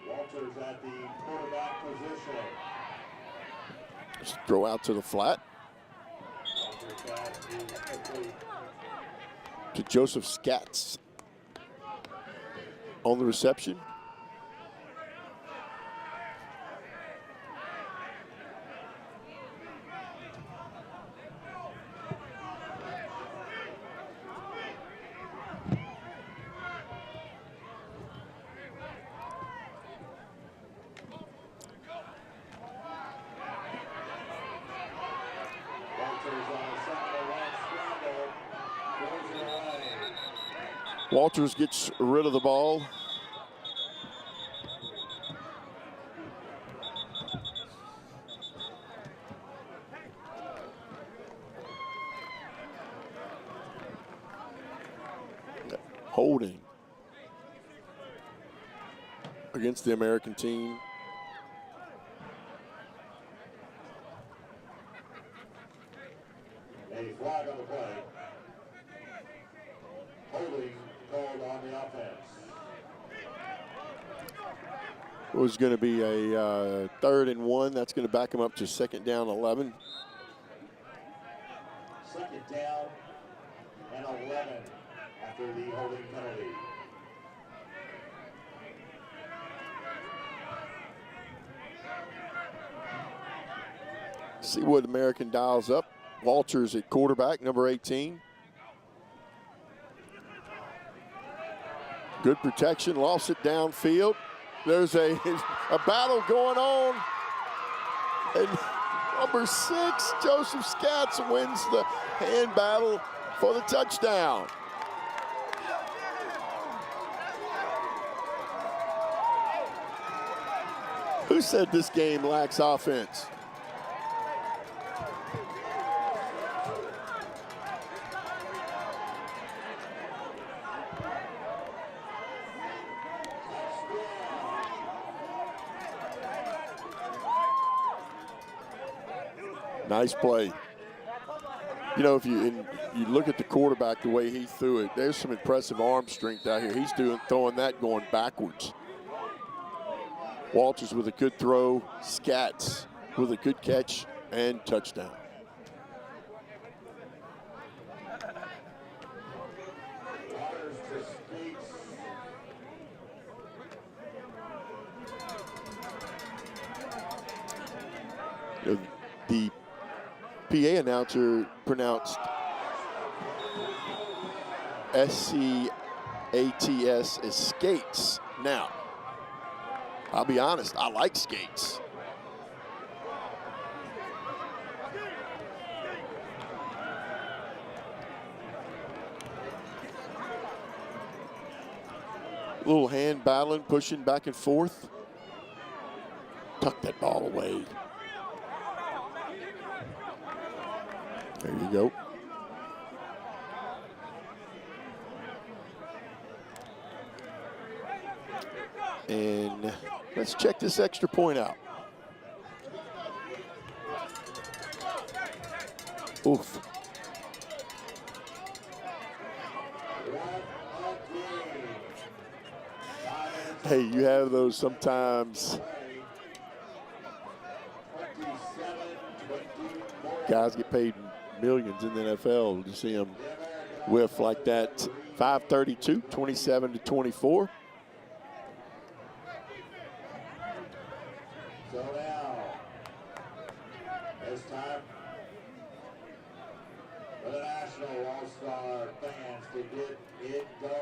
Walters at the quarterback position. Just throw out to the flat Walters pass is complete. to Joseph Scatz on the reception. Walters gets rid of the ball. Holding against the American team. A flag on the play. Holding called on the offense. It was going to be a 3rd and 1. That's going to back him up to 2nd down 11. 2nd down and 11 after the holding penalty. See what American dials up. Walters at quarterback, number 18. Good protection, lost it downfield. There's a battle going on. And number 6, Joseph Scatz, wins the hand battle for the touchdown. Who said this game lacks offense? Nice play. You know, if you look at the quarterback, the way he threw it, there's some impressive arm strength out here. He's throwing that going backwards. Walters with a good throw, Scatz with a good catch and touchdown. The PA announcer pronounced S-C-A-T-S as skates. Now, I'll be honest, I like skates. Little hand battling, pushing back and forth. Tuck that ball away. There you go. And let's check this extra point out. Oof. Hey, you have those sometimes. Guys get paid millions in the NFL to see them whiff like that. 5:32, 27-24. So now, it's time for the National All-Star fans to get it going.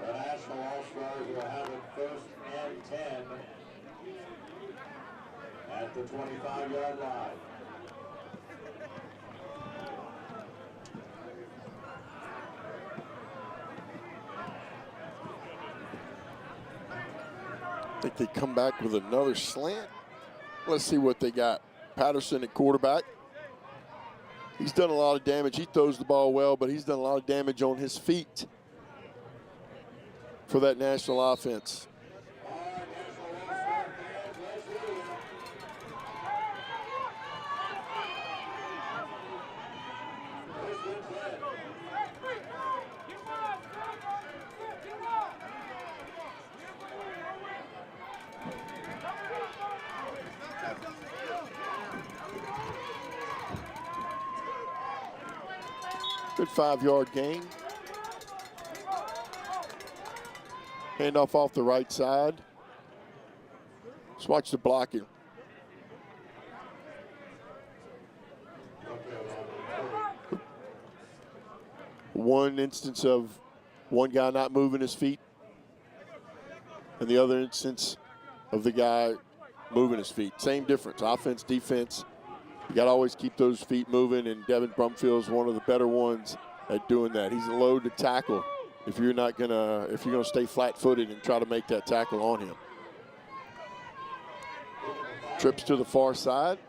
The National All-Stars will have it 1st and 10 at the 25-yard line. I think they come back with another slant. Let's see what they got. Patterson at quarterback. He's done a lot of damage. He throws the ball well, but he's done a lot of damage on his feet. for that national offense. Good 5-yard gain. Handoff off the right side. Let's watch the blocking. One instance of one guy not moving his feet, and the other instance of the guy moving his feet. Same difference, offense, defense. You got to always keep those feet moving, and Devin Brumfield is one of the better ones at doing that. He's a load to tackle if you're gonna stay flat-footed and try to make that tackle on him. Trips to the far side.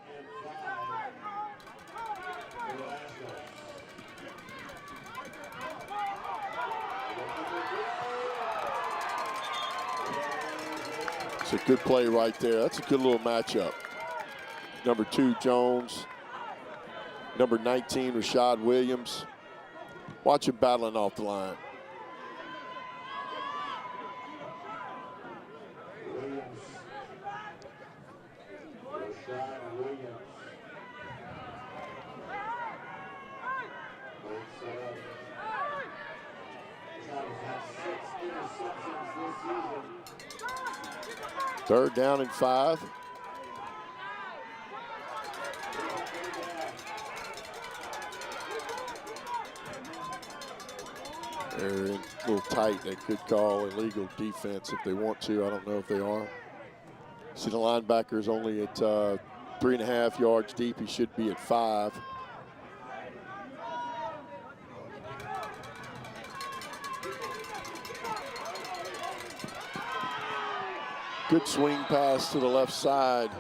It's a good play right there. That's a good little matchup. Number 2, Jones. Number 19, Rashad Williams. Watch him battling off the line. Third down and 5. They're a little tight. They could call illegal defense if they want to. I don't know if they are. See, the linebacker is only at 3.5 yards deep. He should be at 5. Good swing pass to the left side.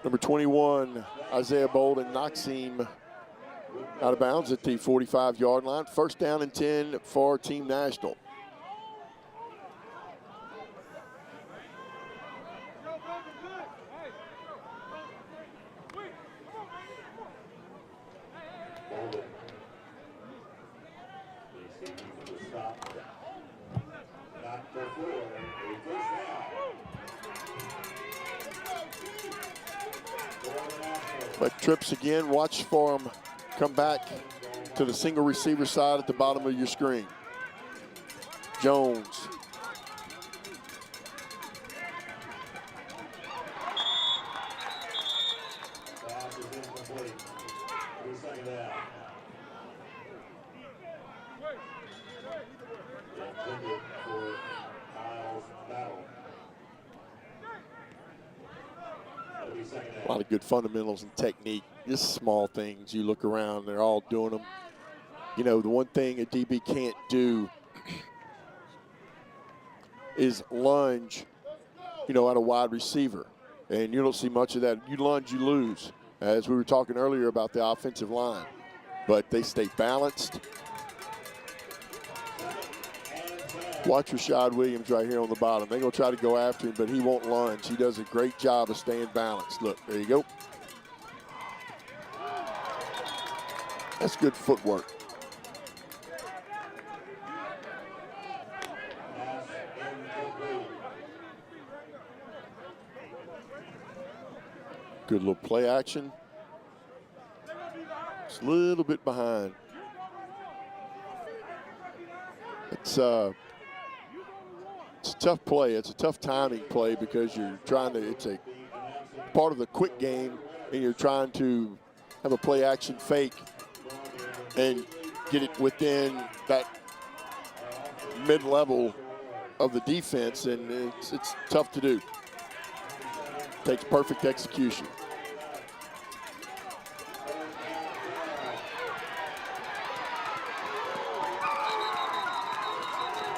Number 21, Isaiah Bolden, knocks him out of bounds at the 45-yard line. First down and 10 for Team National. But trips again, watch for him come back to the single receiver side at the bottom of your screen. Jones. A lot of good fundamentals and technique. Just small things. You look around, they're all doing them. You know, the one thing a DB can't do is lunge, you know, at a wide receiver. And you don't see much of that. You lunge, you lose, as we were talking earlier about the offensive line. But they stay balanced. Watch Rashad Williams right here on the bottom. They're going to try to go after him, but he won't lunge. He does a great job of staying balanced. Look, there you go. That's good footwork. Good little play action. Just a little bit behind. It's a tough play. It's a tough timing play because you're trying to, it's a part of the quick game, and you're trying to have a play action fake and get it within that mid-level of the defense, and it's tough to do. Takes perfect execution.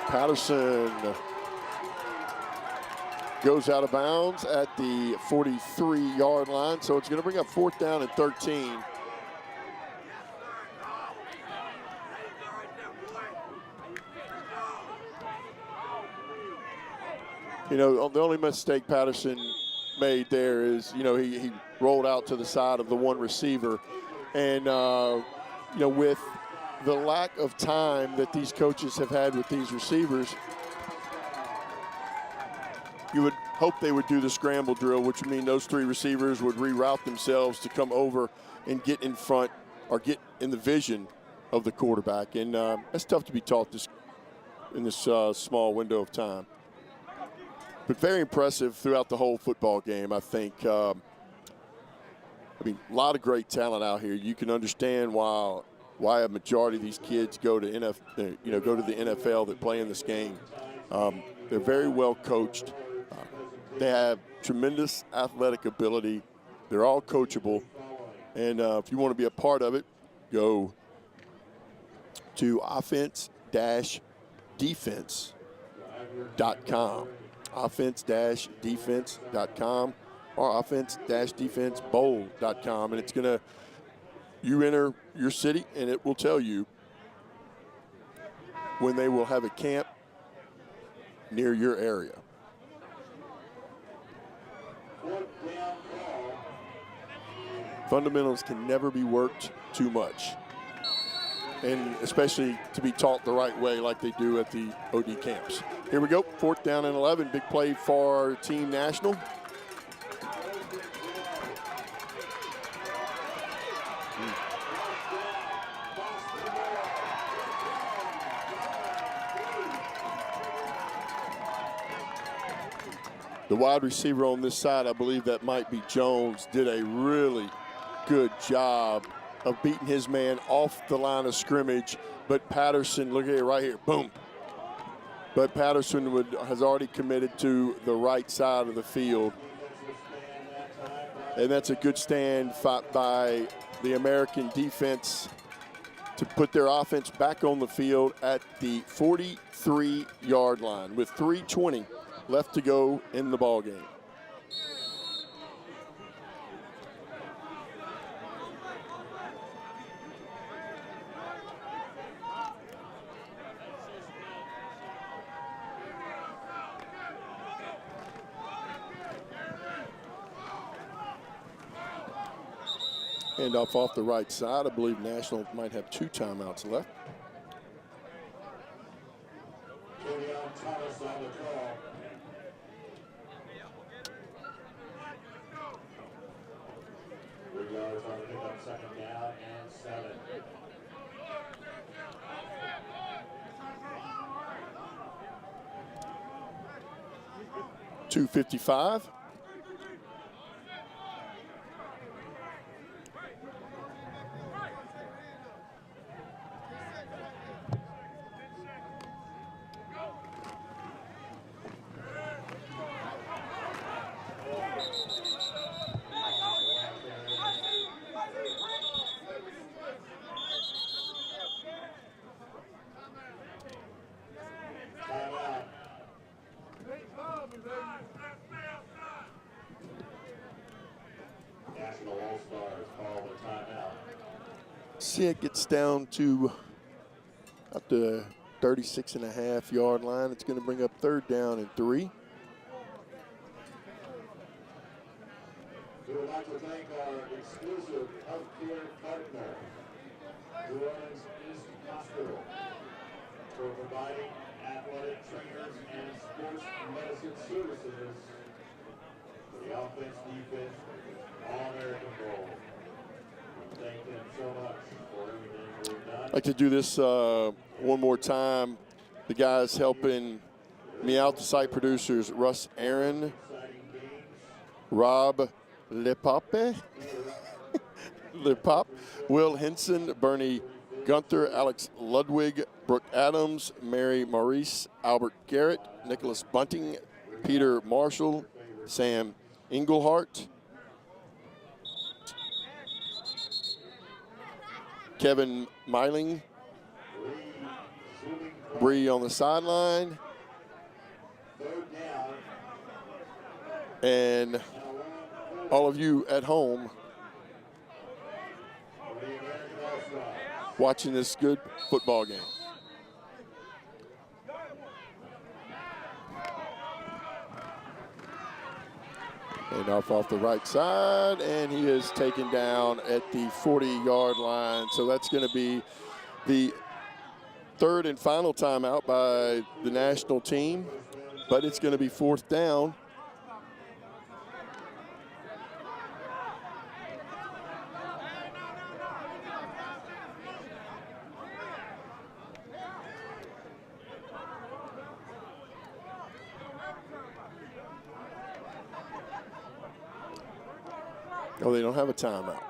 Patterson goes out of bounds at the 43-yard line, so it's going to bring up 4th down and 13. You know, the only mistake Patterson made there is, you know, he rolled out to the side of the one receiver. And, you know, with the lack of time that these coaches have had with these receivers, you would hope they would do the scramble drill, which would mean those three receivers would reroute themselves to come over and get in front or get in the vision of the quarterback. And that's tough to be taught in this small window of time. But very impressive throughout the whole football game, I think. I mean, a lot of great talent out here. You can understand why a majority of these kids go to the NFL that play in this game. They're very well coached. They have tremendous athletic ability. They're all coachable. And if you want to be a part of it, go to offense-defense.com. offense-defense.com or offense-defensebowl.com. And it's going to, you enter your city and it will tell you when they will have a camp near your area. Fundamentals can never be worked too much, and especially to be taught the right way like they do at the OD camps. Here we go, 4th down and 11. Big play for Team National. The wide receiver on this side, I believe that might be Jones, did a really good job of beating his man off the line of scrimmage. But Patterson, look at it right here, boom. But Patterson has already committed to the right side of the field. And that's a good stand by the American defense to put their offense back on the field at the 43-yard line with 3:20 left to go in the ball game. Handoff off the right side. I believe National might have 2 timeouts left. Yards on the pickup, 2nd down and 7. .255. See, it gets down to up the 36.5-yard line. It's going to bring up 3rd down and 3. We would like to thank our exclusive healthcare partner, New Orleans East Hospital, for providing athletic trainers and sports medicine services for the offense, defense, All-American Bowl. Thank them so much for everything we've done. I'd like to do this one more time. The guys helping me out, the site producers, Russ Aaron, Rob Lepape, Will Henson, Bernie Gunther, Alex Ludwig, Brooke Adams, Mary Maurice, Albert Garrett, Nicholas Bunting, Peter Marshall, Sam Englehart, Kevin Meiling, Bree on the sideline, and all of you at home watching this good football game. And off the right side, and he is taken down at the 40-yard line. So that's going to be the third and final timeout by the national team, but it's going to be 4th down. Oh, they don't have a timeout.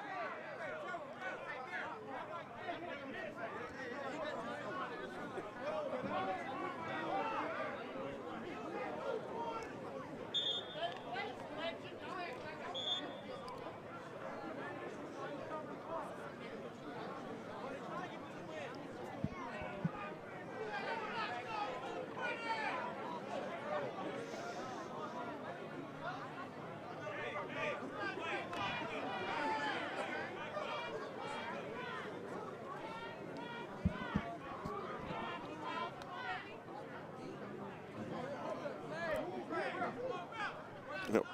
No.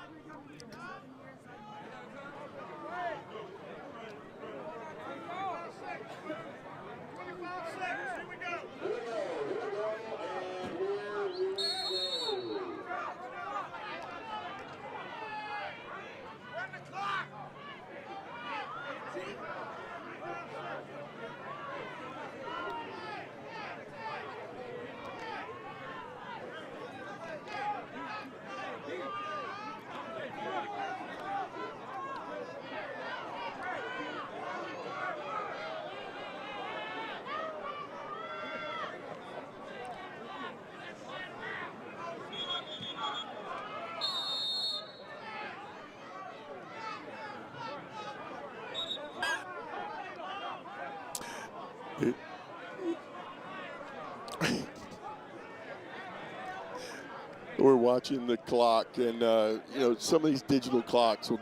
We're watching the clock, and you know, some of these digital clocks will,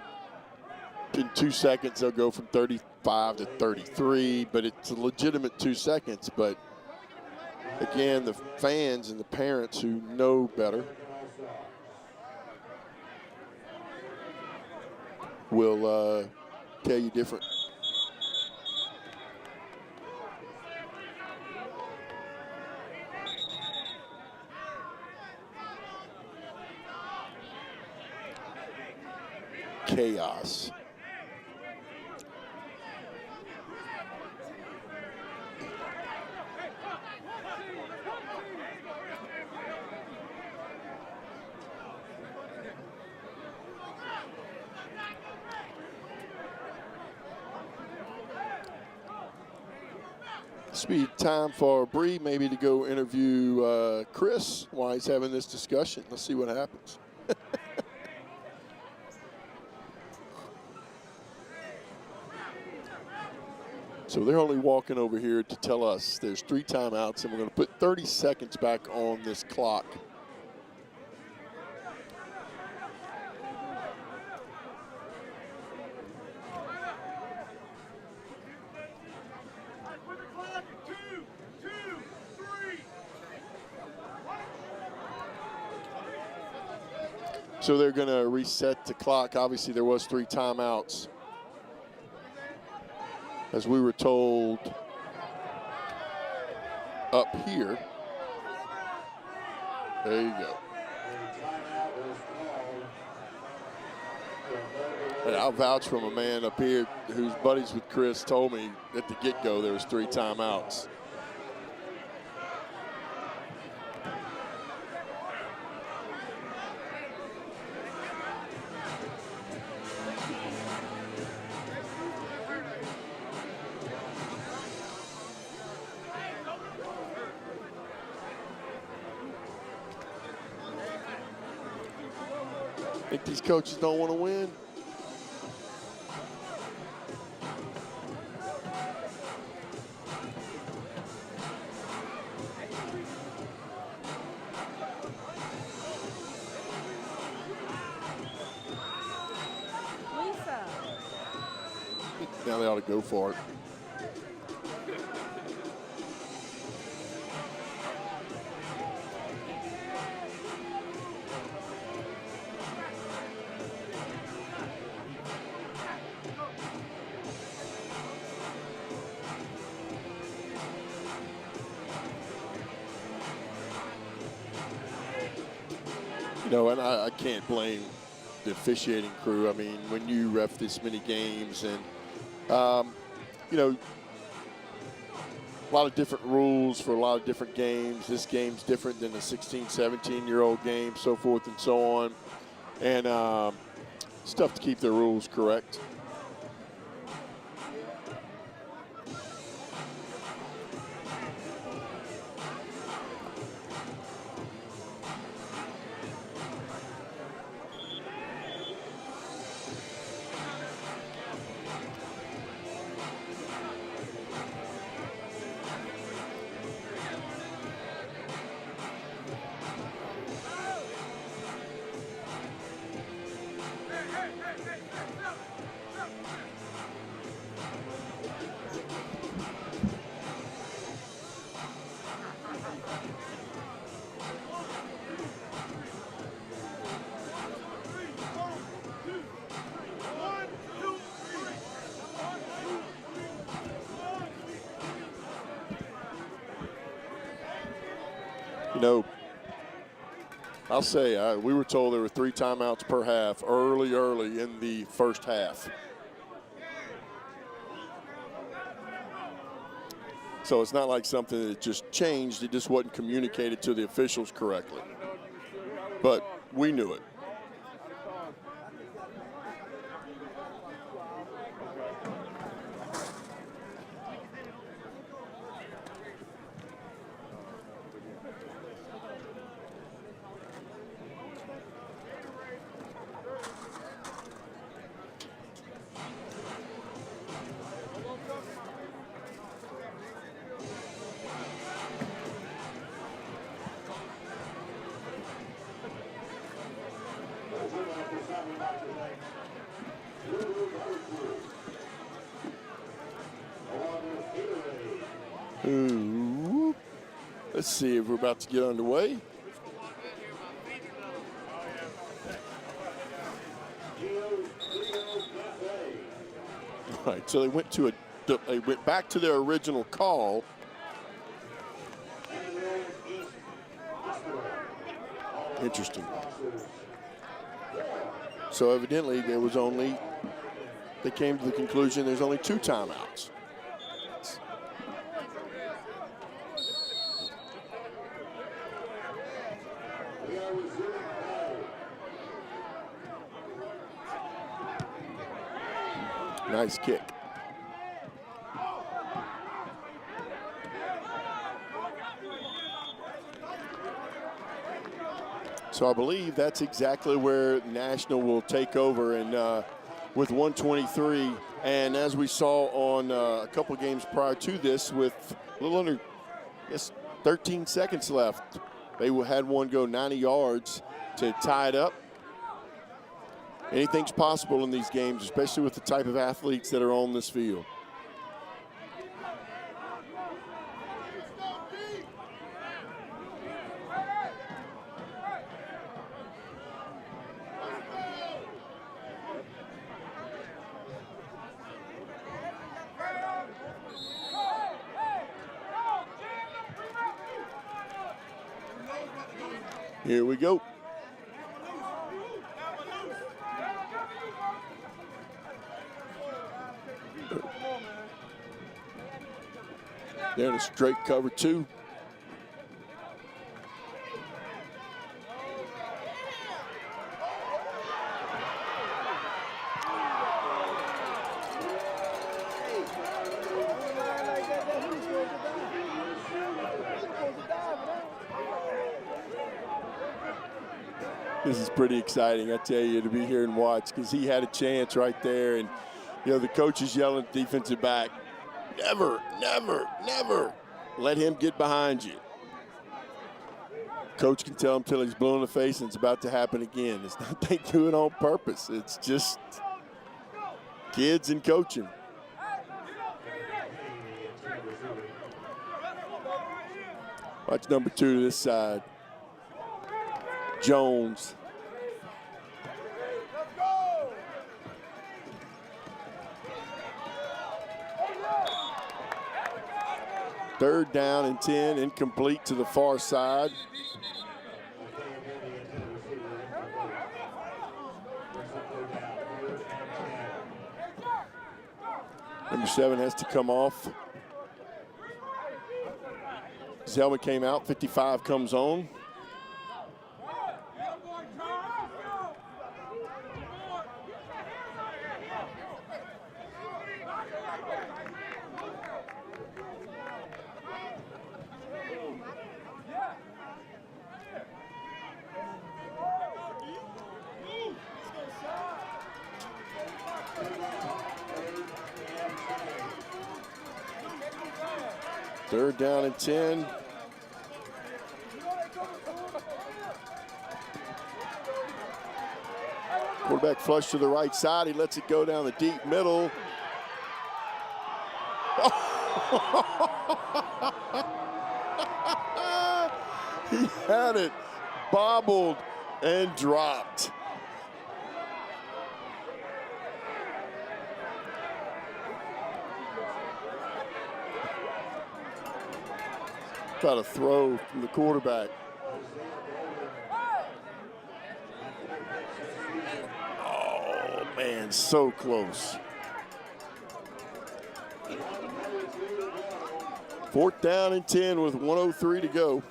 in 2 seconds, they'll go from 35 to 33, but it's a legitimate 2 seconds. But again, the fans and the parents who know better will tell you different. Chaos. This will be time for Bree maybe to go interview Chris while he's having this discussion. Let's see what happens. So they're only walking over here to tell us there's 3 timeouts, and we're going to put 30 seconds back on this clock. So they're going to reset the clock. Obviously, there was 3 timeouts, as we were told up here. There you go. And I'll vouch from a man up here who's buddies with Chris told me at the get-go there was 3 timeouts. Think these coaches don't want to win? Lisa. Now they ought to go for it. You know, and I can't blame the officiating crew. I mean, when you ref this many games and, you know, a lot of different rules for a lot of different games. This game's different than a 16, 17-year-old game, so forth and so on. And it's tough to keep the rules correct. You know, I'll say we were told there were 3 timeouts per half early in the first half. So it's not like something that just changed. It just wasn't communicated to the officials correctly. But we knew it. Ooh. Let's see if we're about to get underway. All right, so they went back to their original call. Interesting. So evidently they came to the conclusion there's only 2 timeouts. Nice kick. So I believe that's exactly where National will take over, and with 123, and as we saw on a couple games prior to this, with a little under, 13 seconds left, they had one go 90 yards to tie it up. Anything's possible in these games, especially with the type of athletes that are on this field. Here we go. They're in a straight cover 2. This is pretty exciting, I tell you, to be here and watch, because he had a chance right there, and the coach is yelling at the defensive back, never, never, never let him get behind you. Coach can tell him till he's blue in the face, and it's about to happen again. It's not they do it on purpose. It's just kids and coaching. Watch number 2 to this side. Jones. Third down and 10, incomplete to the far side. Number 7 has to come off. His helmet came out, 55 comes on. Third down and 10. Quarterback flush to the right side. He lets it go down the deep middle. He had it bobbled and dropped. Got a throw from the quarterback. Oh, man, so close. 4th down and 10 with 1:03 to go.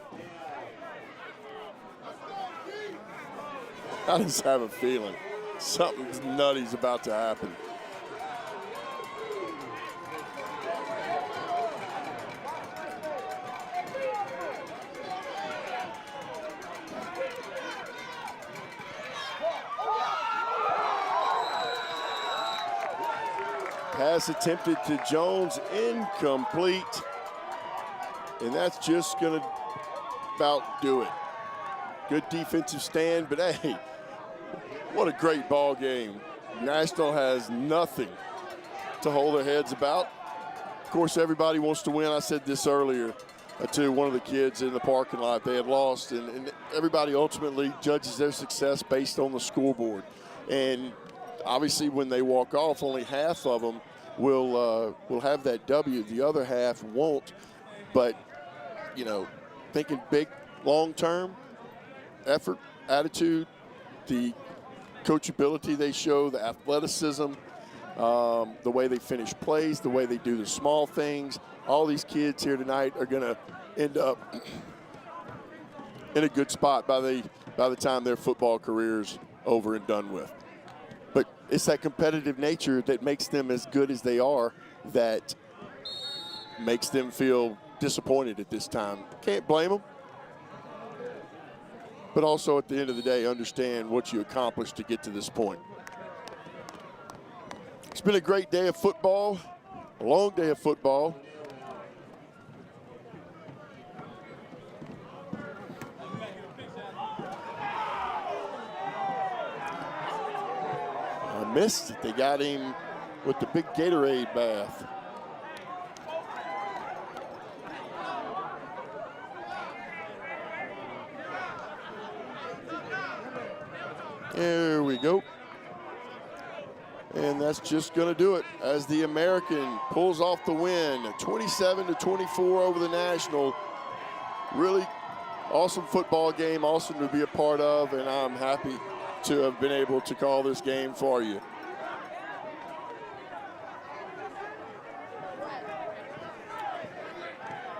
I just have a feeling something nutty's about to happen. Pass attempted to Jones, incomplete. And that's just going to about do it. Good defensive stand, but hey, what a great ball game. National has nothing to hold their heads about. Of course, everybody wants to win. I said this earlier to one of the kids in the parking lot. They had lost, and everybody ultimately judges their success based on the scoreboard. And obviously, when they walk off, only half of them will have that W. The other half won't. But, you know, thinking big, long-term, effort, attitude, the coachability they show, the athleticism, the way they finish plays, the way they do the small things. All these kids here tonight are going to end up in a good spot by the time their football career's over and done with. But it's that competitive nature that makes them as good as they are that makes them feel disappointed at this time. Can't blame them. But also at the end of the day, understand what you accomplished to get to this point. It's been a great day of football, a long day of football. I missed it. They got him with the big Gatorade bath. There we go. And that's just going to do it as the American pulls off the win, 27-24 over the National. Really awesome football game, awesome to be a part of, and I'm happy to have been able to call this game for you.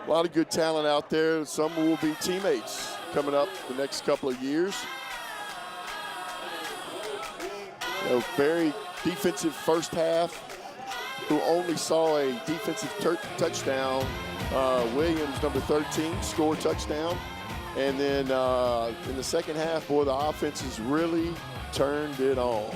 A lot of good talent out there. Some will be teammates coming up the next couple of years. A very defensive first half, who only saw a defensive touchdown. Williams, number 13, scored touchdown. And then in the second half, boy, the offense has really turned it on.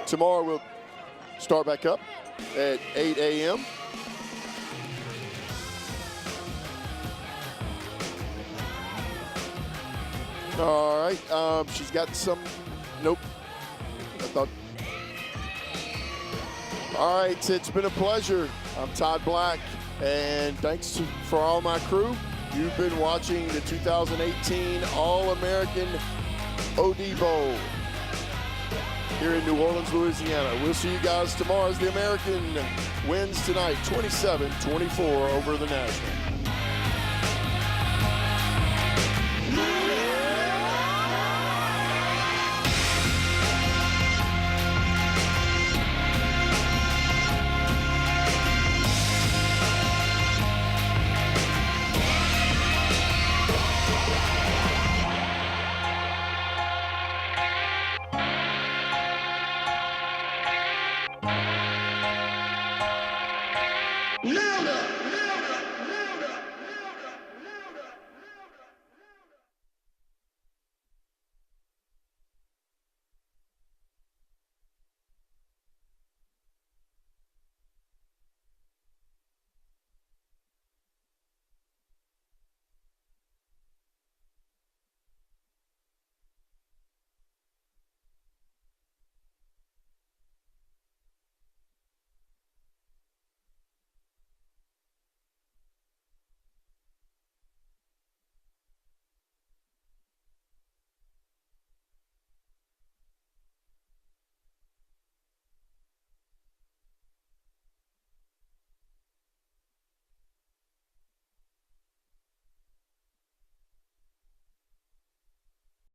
Tomorrow we'll start back up at 8 a.m. All right, she's got some, nope. I thought. All right, it's been a pleasure. I'm Todd Black, and thanks for all my crew. You've been watching the 2018 All-American OD Bowl here in New Orleans, Louisiana. We'll see you guys tomorrow as the American wins tonight, 27-24 over the National.